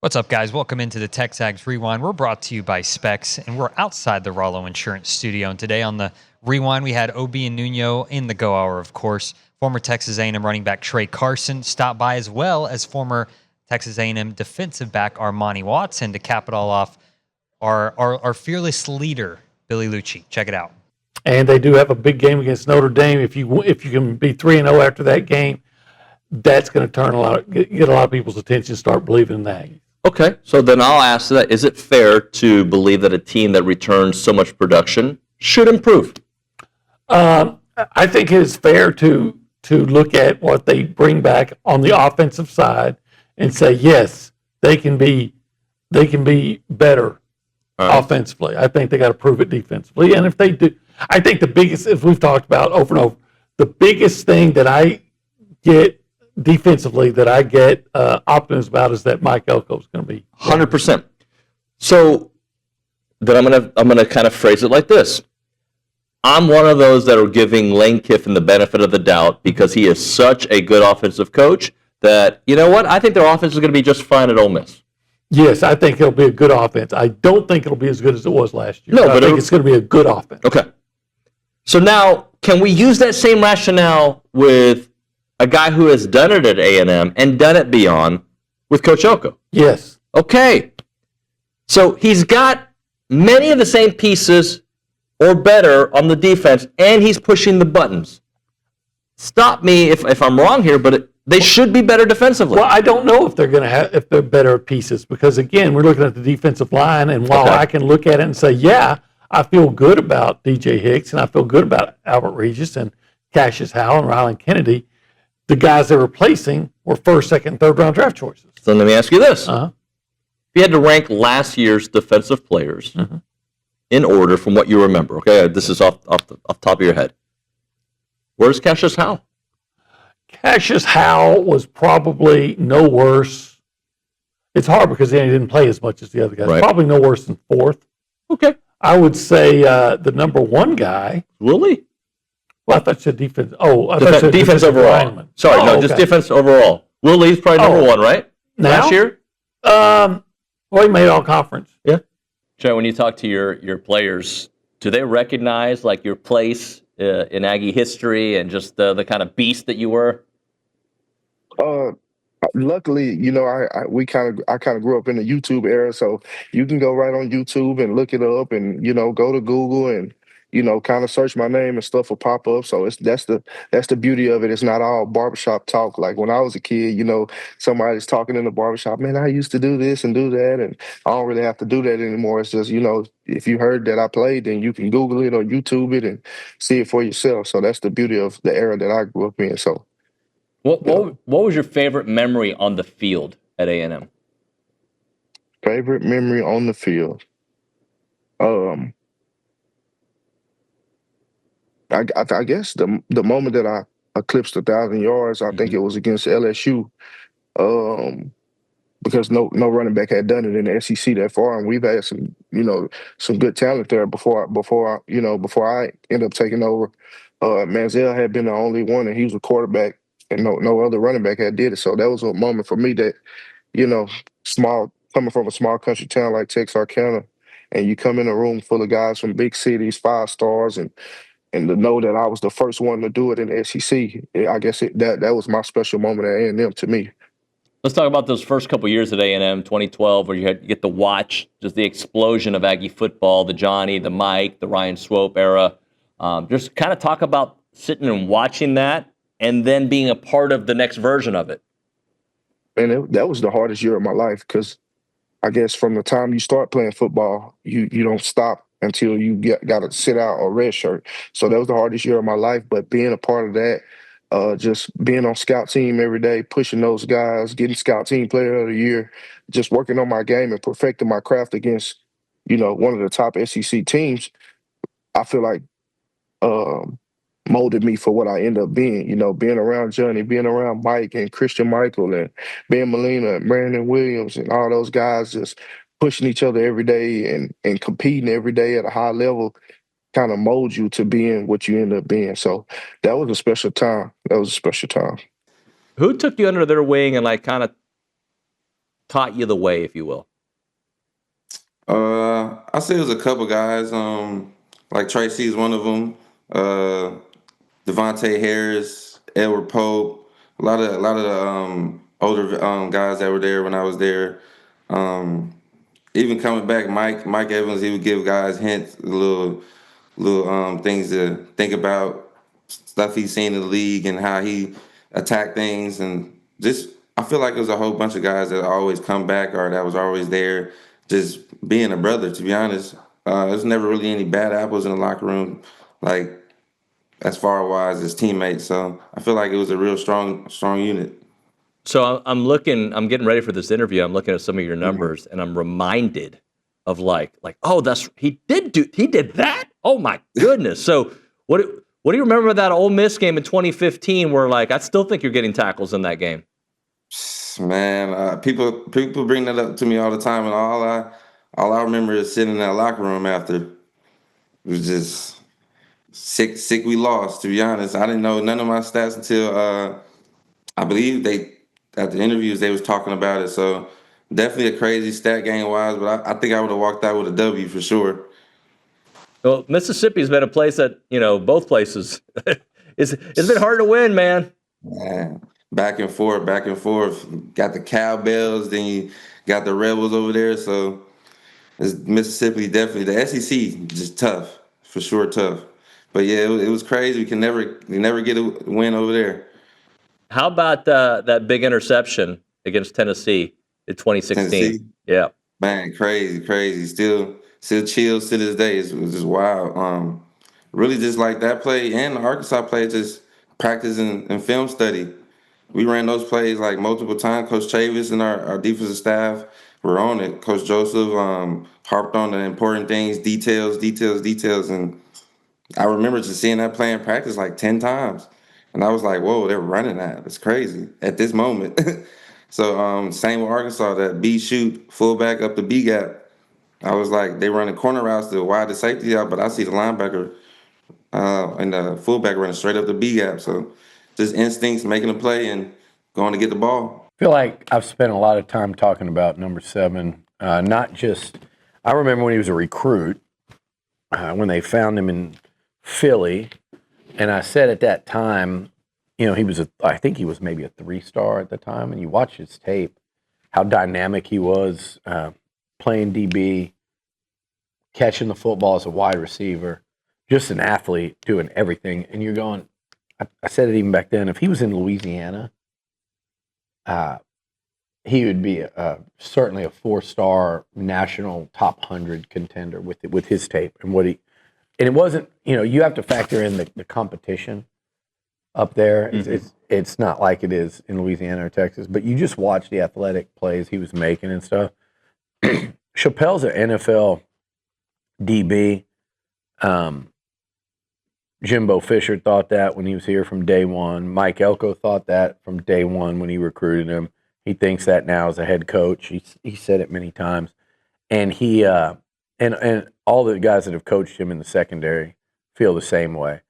What's up, guys? Welcome into the TexAgs Rewind. We're brought to you by Specs, and we're outside the Rollo Insurance Studio. And today on the Rewind, we had OB and Nuno in the Go Hour, of course. Former Texas A&M running back Trey Carson stopped by, as well as former Texas A&M defensive back Armani Watts. And to cap it all off, our fearless leader, Billy Liucci. Check it out. And they do have a big game against Notre Dame. If you can be 3-0 after that game, that's going to get a lot of people's attention, start believing in that. Okay, so then I'll ask that, is it fair to believe that a team that returns so much production should improve? I think it is fair to look at what they bring back on the offensive side and say, yes, they can be better offensively. I think they got to prove it defensively. And if they do, I think the biggest, as we've talked about over and over, the biggest thing that I get defensively that I get optimism about is that Mike Elko is going to be 100%. So then I'm gonna kind of phrase it like this. I'm one of those that are giving Lane Kiffin the benefit of the doubt because he is such a good offensive coach that, you know what, I think their offense is going to be just fine at Ole Miss. Yes, I think it'll be a good offense. I don't think it'll be as good as it was last year. No, but I think it's going to be a good offense. Okay. So now, can we use that same rationale with a guy who has done it at A&M and done it beyond with Coach Elko? Yes. Okay. So he's got many of the same pieces or better on the defense, and he's pushing the buttons. Stop me if I'm wrong here, but they should be better defensively. Well, I don't know if they're better pieces because, again, we're looking at the defensive line, and while I can look at it and say, yeah, I feel good about DJ Hicks and I feel good about Albert Regis and Cassius Howell and Rylan Kennedy, the guys they're replacing were first, second, third round draft choices. So let me ask you this. If you had to rank last year's defensive players in order from what you remember, okay, this is off the top of your head, where's Cassius Howell? Cassius Howell was probably no worse. It's hard because he didn't play as much as the other guys. Right. Probably no worse than fourth. Okay. I would say the number one guy. Willie? Well, I thought you said defense. Oh, I thought you said defense overall. lineman. Sorry, just defense overall. Will Lee's probably number one, right? Now? Last year? Well, he made all conference. Yeah. Trey, when you talk to your players, do they recognize like your place in Aggie history and just the kind of beast that you were? Luckily, you know, I kind of grew up in the YouTube era, so you can go right on YouTube and look it up, and you know, go to Google and you know, kind of search my name and stuff will pop up. So that's the beauty of it. It's not all barbershop talk. Like when I was a kid, you know, somebody's talking in the barbershop, man, I used to do this and do that, and I don't really have to do that anymore. It's just, you know, if you heard that I played, then you can Google it or YouTube it and see it for yourself. So that's the beauty of the era that I grew up in. So. What was your favorite memory on the field at A&M? Favorite memory on the field? I guess the moment that I eclipsed 1,000 yards, I think it was against LSU, because no running back had done it in the SEC that far, and we've had some good talent there before I ended up taking over. Manziel had been the only one, and he was a quarterback, and no other running back had did it. So that was a moment for me that, you know, coming from a small country town like Texarkana, and you come in a room full of guys from big cities, 5 stars, and to know that I was the first one to do it in the SEC, I guess that was my special moment at A&M to me. Let's talk about those first couple years at A&M, 2012, where you get to watch just the explosion of Aggie football, the Johnny, the Mike, the Ryan Swope era. Just kind of talk about sitting and watching that and then being a part of the next version of it. And that was the hardest year of my life because I guess from the time you start playing football, you don't stop until you got to sit out or red shirt. So that was the hardest year of my life. But being a part of that, just being on scout team every day, pushing those guys, getting scout team player of the year, just working on my game and perfecting my craft against, you know, one of the top SEC teams, I feel like molded me for what I end up being. You know, being around Johnny, being around Mike and Christian Michael and Ben Molina and Brandon Williams and all those guys just pushing each other every day and competing every day at a high level kind of mold you to being what you end up being. So that was a special time. Who took you under their wing and like kind of taught you the way, if you will? I say it was a couple guys. Like Tracy is one of them. Devontae Harris, Edward Pope, a lot of the older guys that were there when I was there. Even coming back, Mike Evans, he would give guys hints, little things to think about, stuff he's seen in the league and how he attacked things, and just I feel like it was a whole bunch of guys that always come back or that was always there, just being a brother. To be honest, there's never really any bad apples in the locker room, like as far as teammates. So I feel like it was a real strong unit. So I'm getting ready for this interview. I'm looking at some of your numbers, and I'm reminded of like, oh, he did that. Oh my goodness. So what do you remember of that Ole Miss game in 2015? Where like I still think you're getting tackles in that game. Man, people bring that up to me all the time, and all I remember is sitting in that locker room after. It was just sick we lost. To be honest, I didn't know none of my stats until I believe at the interviews they was talking about it. So definitely a crazy stat game wise, but I think I would have walked out with a W for sure. Well, Mississippi's been a place that, both places, it's been hard to win, man. Man, back and forth. Got the cowbells, then you got the rebels over there. So it's Mississippi definitely. The SEC just tough, for sure tough. But yeah, it was crazy. We never get a win over there. How about that big interception against Tennessee in 2016? Tennessee? Yeah. Man, crazy. Still chills to this day. It was just wild. Really just like that play and the Arkansas play, just practice and film study. We ran those plays like multiple times. Coach Chavis and our defensive staff were on it. Coach Joseph harped on the important things, details. And I remember just seeing that play in practice like 10 times. And I was like, whoa, they're running that. It's crazy at this moment. So same with Arkansas, that B shoot, fullback up the B gap. I was like, they running corner routes to wide the safety out, but I see the linebacker and the fullback running straight up the B gap. So just instincts, making a play and going to get the ball. I feel like I've spent a lot of time talking about number 7. Not just, I remember when he was a recruit, when they found him in Philly, and I said at that time, I think he was maybe a 3-star at the time, and you watch his tape, how dynamic he was, playing DB, catching the football as a wide receiver, just an athlete doing everything. And you're going, I said it even back then, if he was in Louisiana, he would be certainly a 4-star national top 100 contender with his tape and what he. And it wasn't, you have to factor in the competition up there. Mm-hmm. It's not like it is in Louisiana or Texas, but you just watch the athletic plays he was making and stuff. Chappelle's an NFL DB. Jimbo Fisher thought that when he was here from day one. Mike Elko thought that from day one when he recruited him. He thinks that now as a head coach. He said it many times. And he and all the guys that have coached him in the secondary feel the same way.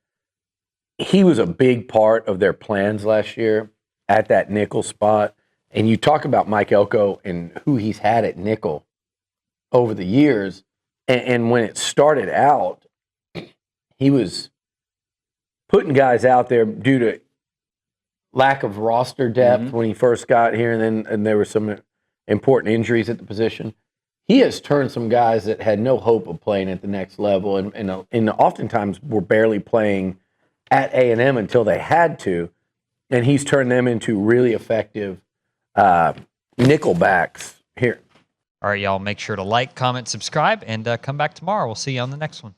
He was a big part of their plans last year at that nickel spot. And you talk about Mike Elko and who he's had at nickel over the years. And when it started out, he was putting guys out there due to lack of roster depth when he first got here, and there were some important injuries at the position. He has turned some guys that had no hope of playing at the next level, and oftentimes were barely playing at A&M until they had to, and he's turned them into really effective nickel backs here. All right, y'all, make sure to like, comment, subscribe, and come back tomorrow. We'll see you on the next one.